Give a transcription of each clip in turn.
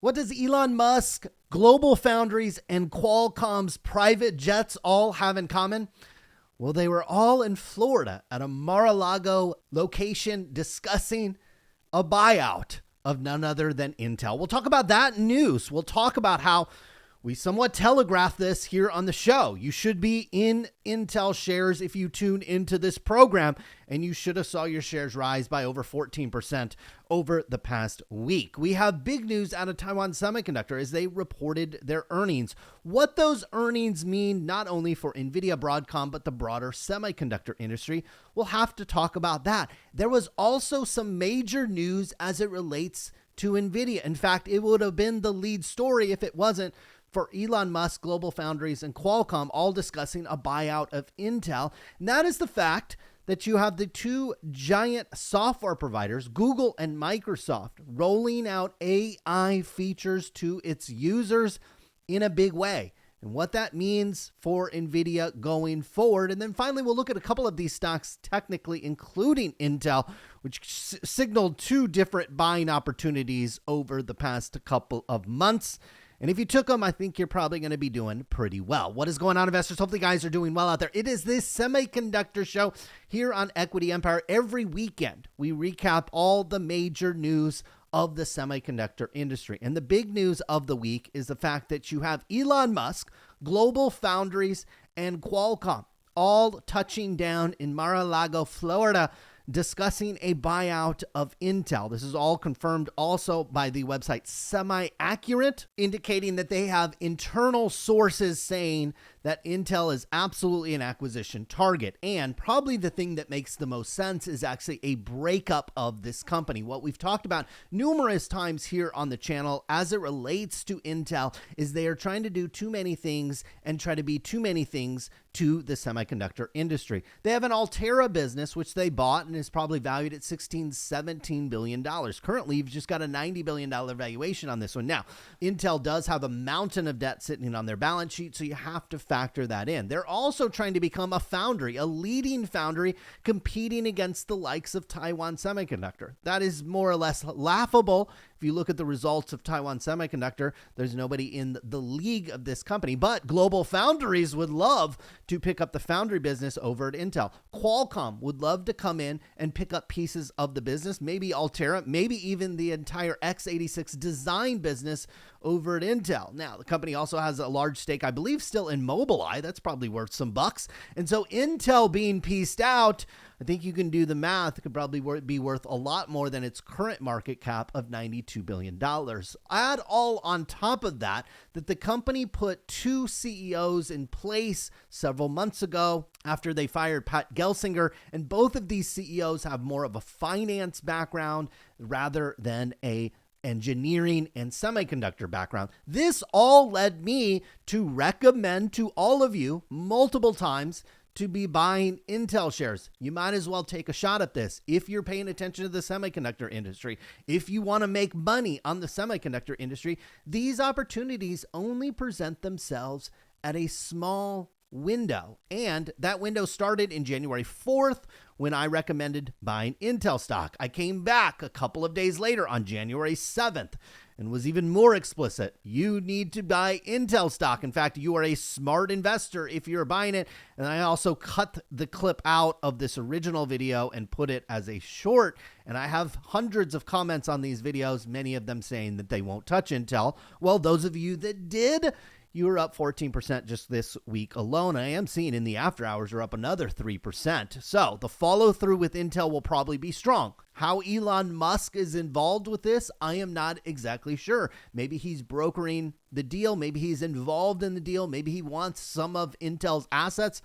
What does Elon Musk, Global Foundries, and Qualcomm's private jets all have in common? Well, they were all in Florida at a Mar-a-Lago location discussing a buyout of none other than Intel. We'll talk about that news. We'll talk about how we somewhat telegraphed this here on the show. You should be in Intel shares if you tune into this program, and you should have saw your shares rise by over 14% over the past week. We have big news out of Taiwan Semiconductor as they reported their earnings. What those earnings mean not only for Nvidia, Broadcom, but the broader semiconductor industry, we'll have to talk about that. There was also some major news as it relates to Nvidia. In fact, it would have been the lead story if it wasn't for Elon Musk, Global Foundries, and Qualcomm all discussing a buyout of Intel. And that is the fact that you have the two giant software providers, Google and Microsoft, rolling out AI features to its users in a big way, and what that means for Nvidia going forward. And then finally, we'll look at a couple of these stocks technically, including Intel, which signaled two different buying opportunities over the past couple of months. And if you took them, I think you're probably going to be doing pretty well. What is going on, investors? Hopefully, you guys are doing well out there. It is this semiconductor show here on Equity Empire. Every weekend, we recap all the major news of the semiconductor industry. And the big news of the week is the fact that you have Elon Musk, Global Foundries, and Qualcomm all touching down in Mar-a-Lago, Florida, discussing a buyout of Intel. This is all confirmed also by the website Semi-Accurate, indicating that they have internal sources saying that Intel is absolutely an acquisition target. And probably the thing that makes the most sense is actually a breakup of this company. What we've talked about numerous times here on the channel as it relates to Intel is they are trying to do too many things and try to be too many things to the semiconductor industry. They have an Altera business, which they bought and is probably valued at $16-17 billion. Currently, you've just got a $90 billion valuation on this one. Now, Intel does have a mountain of debt sitting on their balance sheet, so you have to factor that in. They're also trying to become a foundry, a leading foundry, competing against the likes of Taiwan Semiconductor. That is more or less laughable. If you look at the results of Taiwan Semiconductor, there's nobody in the league of this company, but Global Foundries would love to pick up the foundry business over at Intel. Qualcomm would love to come in and pick up pieces of the business, maybe Altera, maybe even the entire x86 design business over at Intel. Now, the company also has a large stake, I believe, still in Mobileye. That's probably worth some bucks. And so Intel being pieced out, I think you can do the math. It could probably be worth a lot more than its current market cap of $92 billion. Add all on top of that the company put two CEOs in place several months ago after they fired Pat Gelsinger, and both of these CEOs have more of a finance background rather than a engineering and semiconductor background. This all led me to recommend to all of you multiple times to be buying Intel shares. You might as well take a shot at this if you're paying attention to the semiconductor industry. If you want to make money on the semiconductor industry, these opportunities only present themselves at a small window. And that window started in January 4th when I recommended buying Intel stock. I came back a couple of days later on January 7th and was even more explicit. You need to buy Intel stock. In fact, you are a smart investor if you're buying it. And I also cut the clip out of this original video and put it as a short. And I have hundreds of comments on these videos, many of them saying that they won't touch Intel. Well, those of you that did, you were up 14% just this week alone. I am seeing in the after hours are up another 3%. So the follow through with Intel will probably be strong. How Elon Musk is involved with this, I am not exactly sure. Maybe he's brokering the deal. Maybe he's involved in the deal. Maybe he wants some of Intel's assets.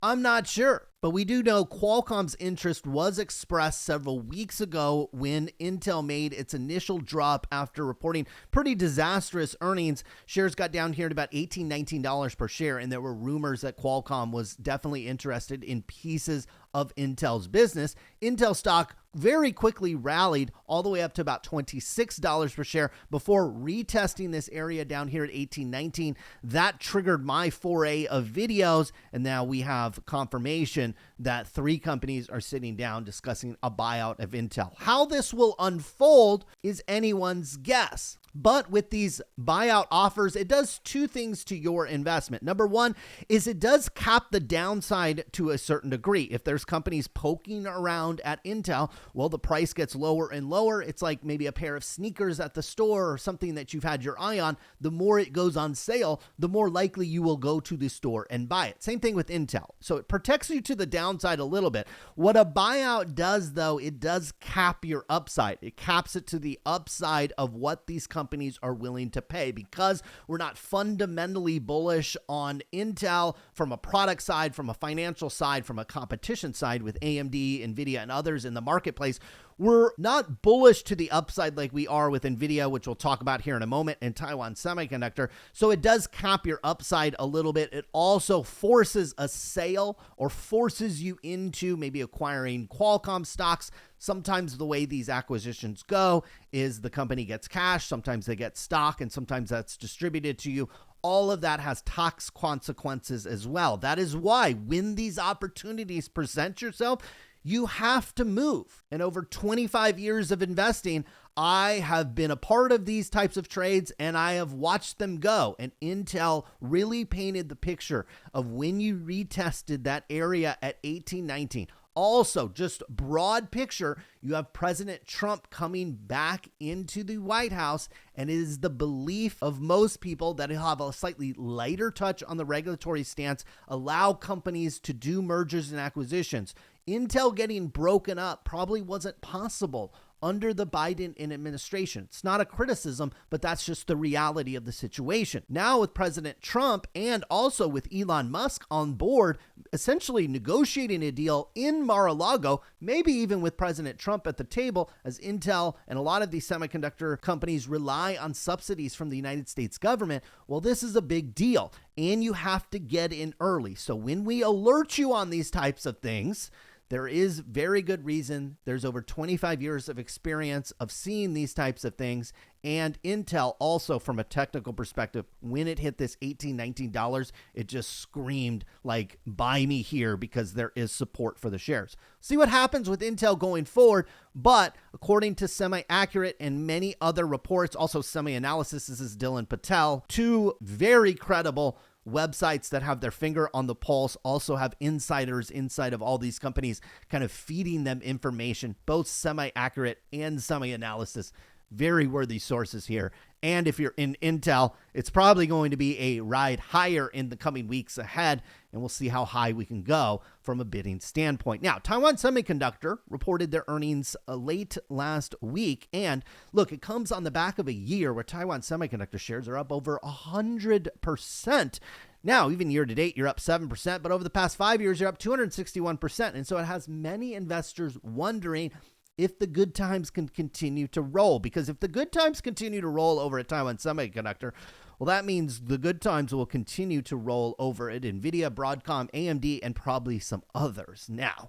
I'm not sure, but we do know Qualcomm's interest was expressed several weeks ago when Intel made its initial drop after reporting pretty disastrous earnings. Shares got down here to about $18, $19 per share, and there were rumors that Qualcomm was definitely interested in pieces of Intel's business. Intel stock very quickly rallied all the way up to about $26 per share before retesting this area down here at $18, $19. That triggered my foray of videos, and now we have confirmation that three companies are sitting down discussing a buyout of Intel. How this will unfold is anyone's guess. But with these buyout offers, it does two things to your investment. Number one is it does cap the downside to a certain degree. If there's companies poking around at Intel, well, the price gets lower and lower. It's like maybe a pair of sneakers at the store or something that you've had your eye on. The more it goes on sale, the more likely you will go to the store and buy it. Same thing with Intel. So it protects you to the downside a little bit. What a buyout does, though, it does cap your upside. It caps it to the upside of what these companies are willing to pay, because we're not fundamentally bullish on Intel from a product side, from a financial side, from a competition side with AMD, Nvidia, and others in the marketplace. We're not bullish to the upside like we are with Nvidia, which we'll talk about here in a moment, and Taiwan Semiconductor. So it does cap your upside a little bit. It also forces a sale or forces you into maybe acquiring Qualcomm stocks. Sometimes the way these acquisitions go is the company gets cash, sometimes they get stock, and sometimes that's distributed to you. All of that has tax consequences as well. That is why when these opportunities present yourself, you have to move. And over 25 years of investing, I have been a part of these types of trades and I have watched them go. And Intel really painted the picture of when you retested that area at 1819. Also, just broad picture, you have President Trump coming back into the White House, and it is the belief of most people that he'll have a slightly lighter touch on the regulatory stance, allow companies to do mergers and acquisitions. Intel getting broken up probably wasn't possible under the Biden administration. It's not a criticism, but that's just the reality of the situation. Now with President Trump and also with Elon Musk on board, essentially negotiating a deal in Mar-a-Lago, maybe even with President Trump at the table, as Intel and a lot of these semiconductor companies rely on subsidies from the United States government. Well, this is a big deal, and you have to get in early. So when we alert you on these types of things, there is very good reason. There's over 25 years of experience of seeing these types of things. And Intel also, from a technical perspective, when it hit this $18, $19, it just screamed like, buy me here, because there is support for the shares. See what happens with Intel going forward. But according to Semi-Accurate and many other reports, also Semi-Analysis, this is Dylan Patel, two very credible websites that have their finger on the pulse, also have insiders inside of all these companies kind of feeding them information, both Semi-Accurate and Semi-Analysis. Very worthy sources here. And if you're in Intel, it's probably going to be a ride higher in the coming weeks ahead, and we'll see how high we can go from a bidding standpoint. Now, Taiwan Semiconductor reported their earnings late last week, and look, it comes on the back of a year where Taiwan Semiconductor shares are up over 100%. Now, even year to date, you're up 7%, but over the past 5 years, you're up 261%. And so it has many investors wondering if the good times can continue to roll. Because if the good times continue to roll over at Taiwan Semiconductor, well, that means the good times will continue to roll over at Nvidia, Broadcom, AMD, and probably some others. Now,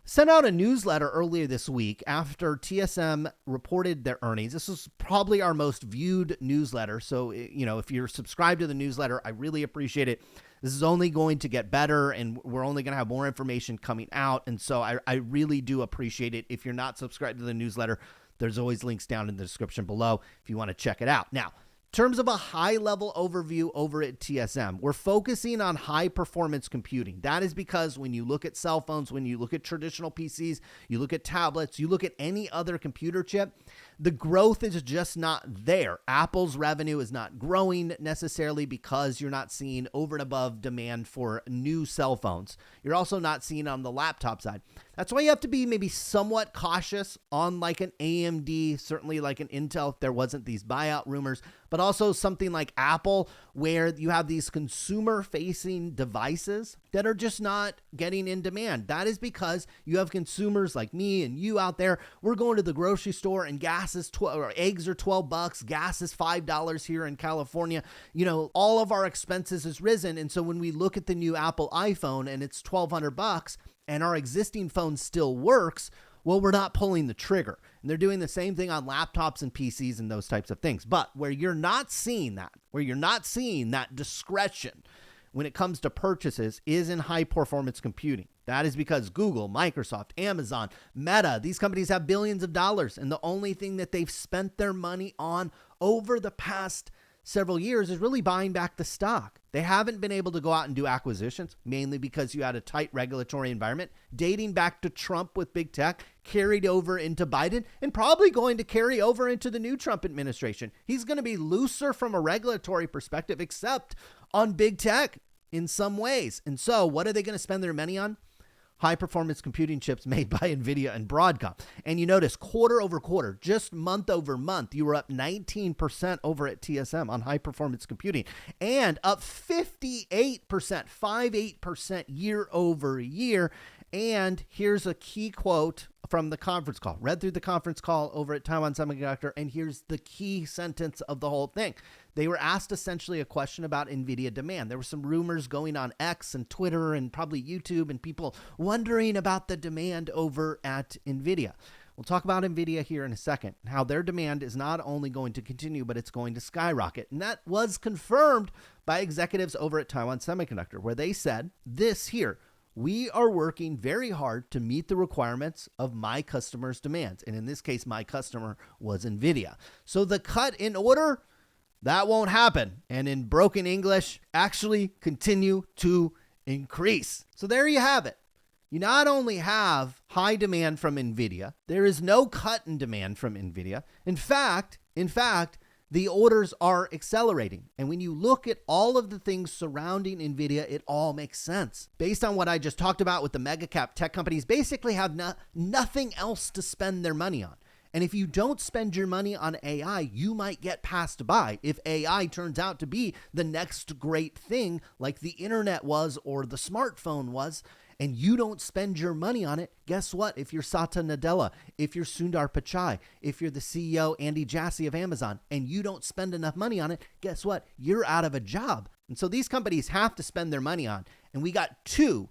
sent out a newsletter earlier this week after TSM reported their earnings. This was probably our most viewed newsletter. So, if you're subscribed to the newsletter, I really appreciate it. This is only going to get better, and we're only going to have more information coming out. And so I really do appreciate it. If you're not subscribed to the newsletter, there's always links down in the description below if you want to check it out. Now, in terms of a high-level overview over at TSM, we're focusing on high-performance computing. That is because when you look at cell phones, when you look at traditional PCs, you look at tablets, you look at any other computer chip, the growth is just not there. Apple's revenue is not growing necessarily because you're not seeing over and above demand for new cell phones. You're also not seeing on the laptop side. That's why you have to be maybe somewhat cautious on like an AMD, certainly like an Intel if there wasn't these buyout rumors, but also something like Apple where you have these consumer-facing devices that are just not getting in demand. That is because you have consumers like me and you out there. We're going to the grocery store and gas is eggs are $12, gas is $5 here in California. All of our expenses has risen, and so when we look at the new Apple iPhone and it's $1,200 and our existing phone still works, well, we're not pulling the trigger. And they're doing the same thing on laptops and PCs and those types of things. But where you're not seeing that discretion when it comes to purchases is in high performance computing. That is because Google, Microsoft, Amazon, Meta, these companies have billions of dollars. And the only thing that they've spent their money on over the past several years is really buying back the stock. They haven't been able to go out and do acquisitions, mainly because you had a tight regulatory environment dating back to Trump with big tech, carried over into Biden, and probably going to carry over into the new Trump administration. He's going to be looser from a regulatory perspective, except on big tech in some ways. And so what are they going to spend their money on? High-performance computing chips made by Nvidia and Broadcom. And you notice quarter over quarter, just month over month, you were up 19% over at TSM on high-performance computing and up 58% year over year. And here's a key quote from the conference call. Read through the conference call over at Taiwan Semiconductor, and here's the key sentence of the whole thing. They were asked essentially a question about Nvidia demand. There were some rumors going on X and Twitter and probably YouTube and people wondering about the demand over at Nvidia. We'll talk about Nvidia here in a second, how their demand is not only going to continue, but it's going to skyrocket. And that was confirmed by executives over at Taiwan Semiconductor, where they said this here: we are working very hard to meet the requirements of my customers' demands. And in this case, my customer was Nvidia. So the cut in order, that won't happen. And in broken English, actually continue to increase. So there you have it. You not only have high demand from Nvidia, there is no cut in demand from Nvidia. In fact, the orders are accelerating. And when you look at all of the things surrounding Nvidia, it all makes sense. Based on what I just talked about with the mega cap tech companies, basically have nothing else to spend their money on. And if you don't spend your money on AI, you might get passed by. If AI turns out to be the next great thing like the internet was or the smartphone was, and you don't spend your money on it, guess what? If you're Satya Nadella, if you're Sundar Pichai, if you're the CEO Andy Jassy of Amazon, and you don't spend enough money on it, guess what? You're out of a job. And so these companies have to spend their money on. And we got two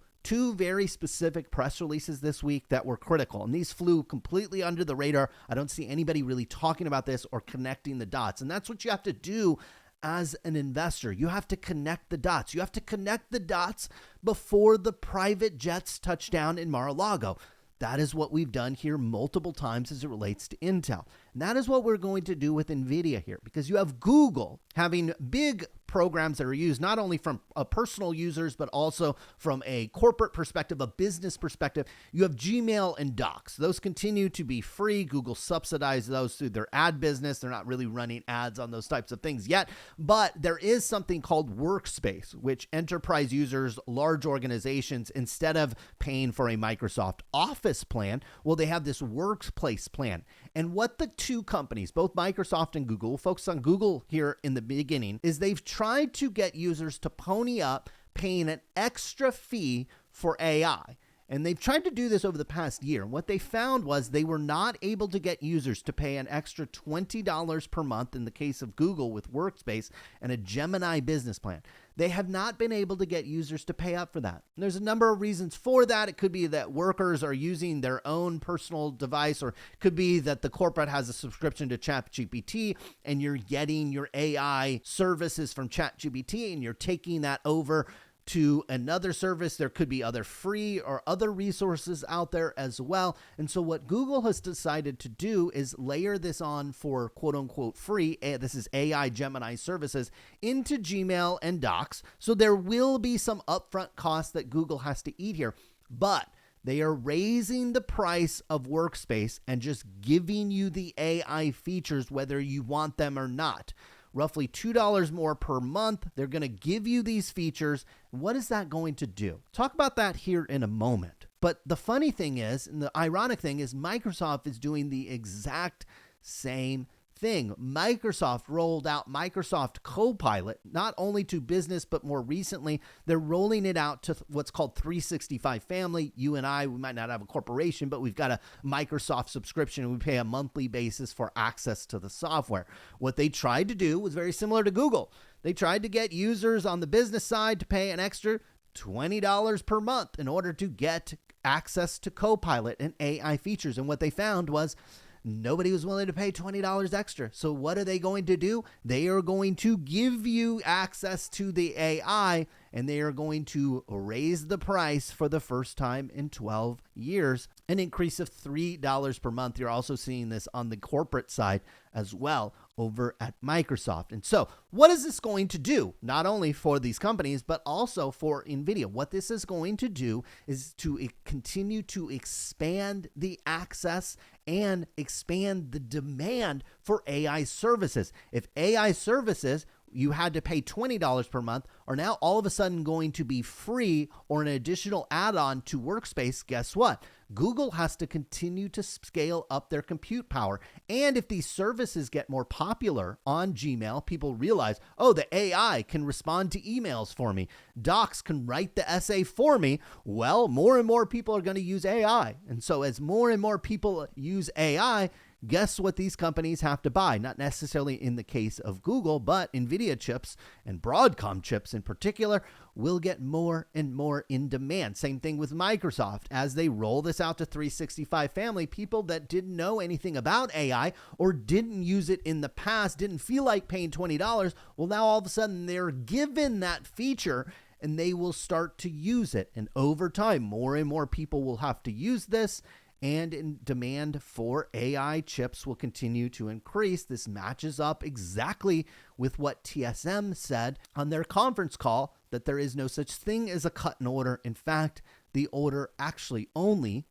very specific press releases this week that were critical. And these flew completely under the radar. I don't see anybody really talking about this or connecting the dots. And that's what you have to do as an investor. You have to connect the dots. You have to connect the dots before the private jets touch down in Mar-a-Lago. That is what we've done here multiple times as it relates to Intel. And that is what we're going to do with Nvidia here, because you have Google having big programs that are used not only from personal users, but also from a corporate perspective, a business perspective. You have Gmail and Docs. Those continue to be free. Google subsidizes those through their ad business. They're not really running ads on those types of things yet, but there is something called Workspace, which enterprise users, large organizations, instead of paying for a Microsoft Office plan, well, they have this Workplace plan. And what the two companies, both Microsoft and Google, we'll focus on Google here in the beginning, is they've tried to get users to pony up paying an extra fee for AI. And they've tried to do this over the past year. And what they found was they were not able to get users to pay an extra $20 per month in the case of Google with Workspace and a Gemini business plan. They have not been able to get users to pay up for that. And there's a number of reasons for that. It could be that workers are using their own personal device, or it could be that the corporate has a subscription to ChatGPT and you're getting your AI services from ChatGPT and you're taking that over to another service. There could be other free or other resources out there as well. And so what Google has decided to do is layer this on for quote unquote free, this is AI Gemini services, into Gmail and Docs. So there will be some upfront costs that Google has to eat here, but they are raising the price of Workspace and just giving you the AI features whether you want them or not. Roughly $2 more per month. They're going to give you these features. What is that going to do? Talk about that here in a moment. But the funny thing is, and the ironic thing is, Microsoft is doing the exact same thing. Microsoft rolled out Microsoft Copilot, not only to business, but more recently, they're rolling it out to what's called 365 family. You and I, we might not have a corporation, but we've got a Microsoft subscription and we pay a monthly basis for access to the software. What they tried to do was very similar to Google. They tried to get users on the business side to pay an extra $20 per month in order to get access to Copilot and AI features. And what they found was nobody was willing to pay $20 extra. So what are they going to do? They are going to give you access to the AI, and they are going to raise the price for the first time in 12 years, an increase of $3 per month. You're also seeing this on the corporate side as well over at Microsoft. And so what is this going to do? Not only for these companies, but also for Nvidia. What this is going to do is to continue to expand the access and expand the demand for AI services. If AI services you had to pay $20 per month are now all of a sudden going to be free or an additional add-on to Workspace, guess what? Google has to continue to scale up their compute power. And if these services get more popular on Gmail, people realize, oh, the AI can respond to emails for me. Docs can write the essay for me. Well, more and more people are going to use AI. And so as more and more people use AI, guess what these companies have to buy? Not necessarily in the case of Google, but Nvidia chips and Broadcom chips in particular will get more and more in demand. Same thing with Microsoft. As they roll this out to 365 family, people that didn't know anything about AI or didn't use it in the past, didn't feel like paying $20, well, now all of a sudden they're given that feature and they will start to use it. And over time, more and more people will have to use this, and in demand for AI chips will continue to increase. This matches up exactly with what TSM said on their conference call, that there is no such thing as a cut in order. In fact, the order actually only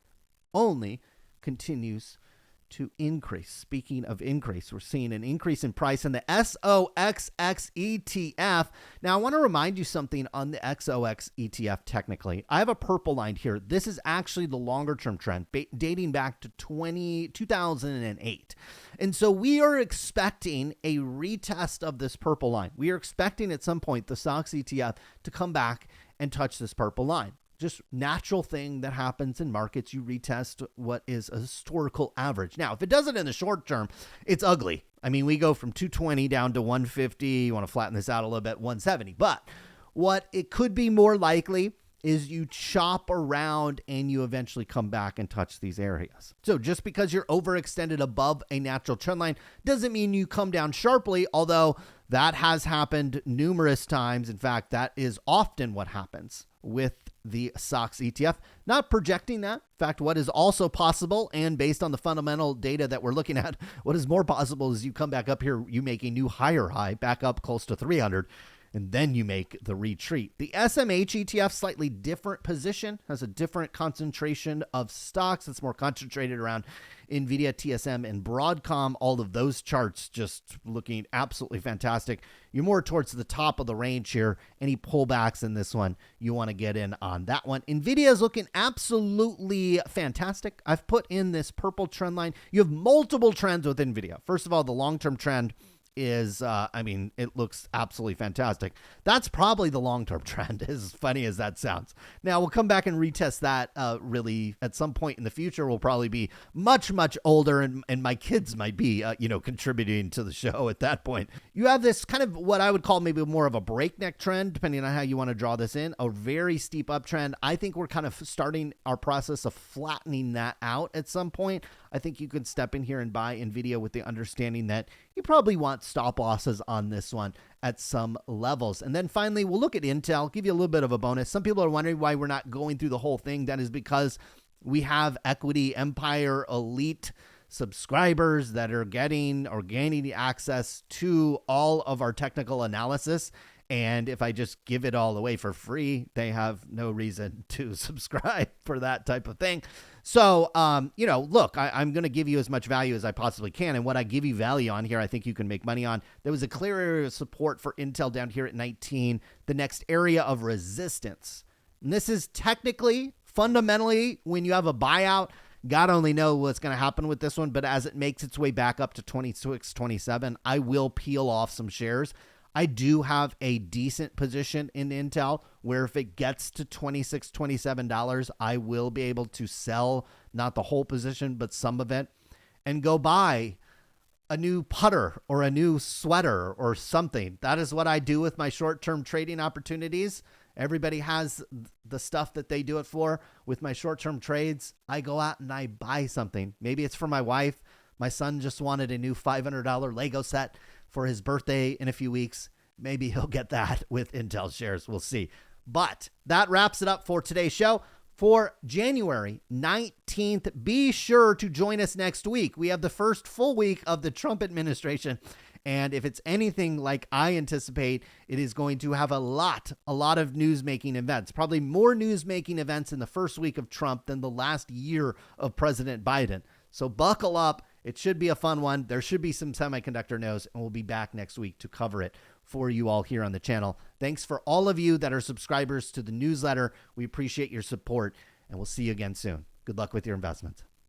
continues to increase. Speaking of increase, we're seeing an increase in price in the SOXX ETF. Now, I want to remind you something on the SOXX ETF technically. I have a purple line here. This is actually the longer term trend dating back to 2008. And so we are expecting a retest of this purple line. We are expecting at some point the SOXX ETF to come back and touch this purple line. Just natural thing that happens in markets. You retest what is a historical average. Now, if it does it in the short term, it's ugly. I mean, we go from 220 down to 150. You want to flatten this out a little bit, 170. But what it could be more likely is you chop around and you eventually come back and touch these areas. So just because you're overextended above a natural trend line doesn't mean you come down sharply, although that has happened numerous times. In fact, that is often what happens with the SOXX ETF. Not projecting that. In fact, what is also possible, and based on the fundamental data that we're looking at, what is more possible is you come back up here, you make a new higher high, back up close to 300, and then you make the retreat. The SMH ETF, slightly different position, has a different concentration of stocks. It's more concentrated around Nvidia, TSM, and Broadcom. All of those charts just looking absolutely fantastic. You're more towards the top of the range here. Any pullbacks in this one, you want to get in on that one. Nvidia is looking absolutely fantastic. I've put in this purple trend line. You have multiple trends with Nvidia. First of all, the long-term trend is, it looks absolutely fantastic. That's probably the long-term trend, as funny as that sounds. Now, we'll come back and retest that really at some point in the future. We'll probably be much, much older, and my kids might be, contributing to the show at that point. You have this kind of what I would call maybe more of a breakneck trend, depending on how you want to draw this in, a very steep uptrend. I think we're kind of starting our process of flattening that out at some point. I think you could step in here and buy Nvidia with the understanding that you probably want stop losses on this one at some levels. And then finally, we'll look at Intel, give you a little bit of a bonus. Some people are wondering why we're not going through the whole thing. That is because we have Equity Empire Elite subscribers that are getting or gaining access to all of our technical analysis. And if I just give it all away for free, they have no reason to subscribe for that type of thing. So, look, I'm going to give you as much value as I possibly can. And what I give you value on here, I think you can make money on. There was a clear area of support for Intel down here at 19, the next area of resistance. And this is technically, fundamentally, when you have a buyout, God only knows what's going to happen with this one. But as it makes its way back up to 26, 27, I will peel off some shares. I do have a decent position in Intel where if it gets to $26, $27, I will be able to sell not the whole position, but some of it and go buy a new putter or a new sweater or something. That is what I do with my short-term trading opportunities. Everybody has the stuff that they do it for. With my short-term trades, I go out and I buy something. Maybe it's for my wife. My son just wanted a new $500 Lego set for his birthday in a few weeks. Maybe he'll get that with Intel shares. We'll see. But that wraps it up for today's show. For January 19th, be sure to join us next week. We have the first full week of the Trump administration. And if it's anything like I anticipate, it is going to have a lot of news-making events, probably more news-making events in the first week of Trump than the last year of President Biden. So buckle up. It should be a fun one. There should be some semiconductor news, and we'll be back next week to cover it for you all here on the channel. Thanks for all of you that are subscribers to the newsletter. We appreciate your support, and we'll see you again soon. Good luck with your investments.